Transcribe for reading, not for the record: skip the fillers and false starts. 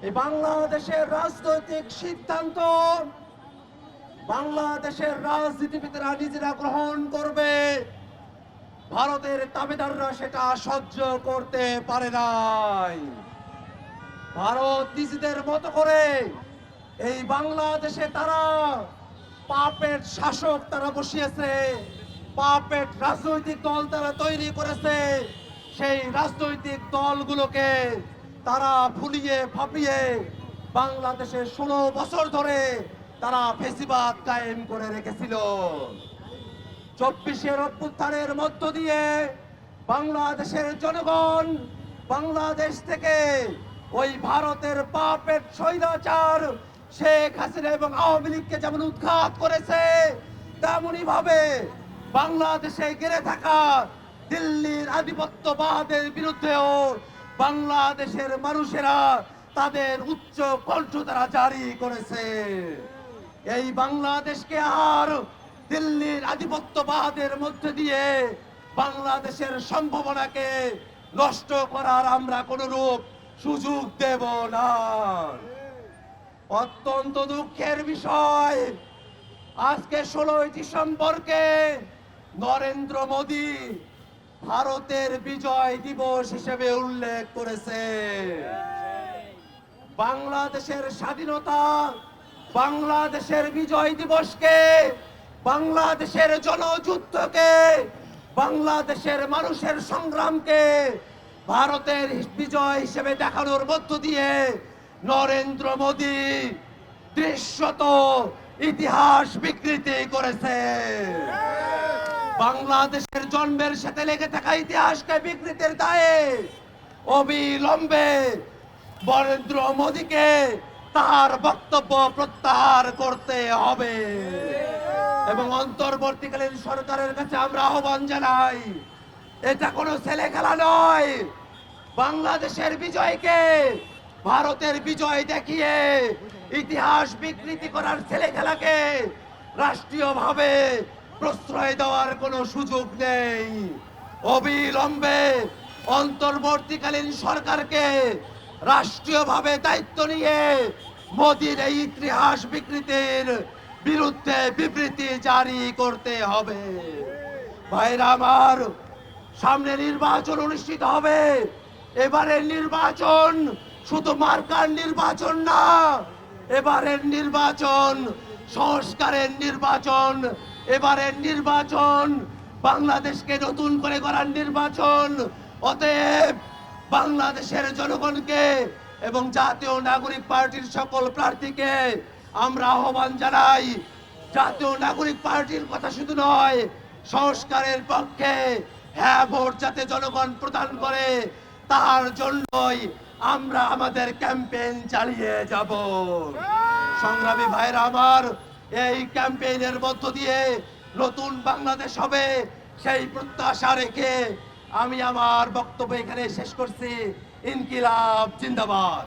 এই বাংলাদেশের রাজনৈতিক সিদ্ধান্ত বাংলাদেশের রাজনীতিবিদরা নিজেরা গ্রহণ করবে, ভারতের দাবিদাররা সেটা সহ্য করতে পারে নাই। ভারত নিজেদের মতো করে এই বাংলাদেশে তারা পাপেট শাসক তারা বসিয়েছে, পাপেট রাজনৈতিক দল তারা তৈরি করেছে। সেই রাজনৈতিক দলগুলোকে তারা ফুলিয়ে ফাঁপিয়ে বাংলাদেশে 16 বছর ধরে তারা ফেসিবাদ কায়েম করে রেখেছিল। 24-এর অভ্যুত্থানের মধ্য দিয়ে বাংলাদেশের জনগণ বাংলাদেশ থেকে ওই ভারতের পাপেট স্বৈরাচার শেখ হাসিনা এবং আওয়ামী লীগকে যেমন উৎখাত করেছে, তেমনই ভাবে বাংলাদেশে ঘিরে থাকা দিল্লির আধিপত্যবাদের বিরুদ্ধেও বাংলাদেশের মানুষেরা তাদের উচ্চ কণ্ঠ তারা জারি করেছে। এই বাংলাদেশকে আর দিল্লির আধিপত্যবাদের মধ্যে দিয়ে বাংলাদেশের সম্ভাবনাকে নষ্ট করার আমরা কোনরূপ সুযোগ দেব না। অত্যন্ত দুঃখের বিষয়, আজকে 16 ডিসেম্বরকে নরেন্দ্র মোদী ভারতের বিজয় দিবস হিসেবে উল্লেখ করেছে। বাংলাদেশের স্বাধীনতা, বাংলাদেশের বিজয় দিবসকে, বাংলাদেশের জনযুদ্ধকে, বাংলাদেশের মানুষের সংগ্রামকে ভারতের বিজয় হিসেবে দেখানোর মধ্য দিয়ে নরেন্দ্র মোদী দৃশ্যত ইতিহাস বিকৃতি করেছে। বাংলাদেশের জন্মের সাথে লেগে থাকা ইতিহাসকে বিকৃতির দায়ে অবিলম্বে নরেন্দ্র মোদীকে তার বক্তব্য প্রত্যাহার করতে হবে এবং অন্তর্বর্তীকালীন সরকারের কাছে আমরা আহ্বান জানাই, এটা কোনো ছেলে খেলা নয়। বাংলাদেশের বিজয়কে ভারতের বিজয় দেখিয়ে ইতিহাস বিকৃতি করার ছেলে খেলাকে রাষ্ট্রীয়ভাবে প্রশ্রয় দেওয়ার কোনো সুযোগ নেই। অবিলম্বে অন্তর্বর্তীকালীন সরকারকে রাষ্ট্রীয়ভাবে দায়িত্ব নিয়ে মোদীর এই ইতিহাস বিকৃতির বিরুদ্ধে বিবৃতি জারি করতে হবে। ভাইরা আমার, সামনে নির্বাচন অনুষ্ঠিত হবে। এবারের নির্বাচন শুধু মার্কার নির্বাচন না, এবারের নির্বাচন সংস্কারের নির্বাচন, এবারের নির্বাচন বাংলাদেশকে নতুন করে গড়ার নির্বাচন। অতএব বাংলাদেশের জনগণকে এবং জাতীয় নাগরিক পার্টির সকল প্রার্থীকে আমরা আহ্বান জানাই, জাতীয় নাগরিক পার্টির কথা শুধু নয়, সংস্কারের পক্ষে হ্যাঁ ভোট যাতে জনগণ প্রদান করে তার জন্যই আমরা আমাদের ক্যাম্পেইন চালিয়ে যাব। সংগ্রামী ভাইরা আমার, এই ক্যাম্পেইনের মধ্য দিয়ে নতুন বাংলাদেশ হবে সেই প্রত্যাশা রেখে আমি আমার বক্তব্য এখানে শেষ করছি। ইনকিলাব জিন্দাবাদ।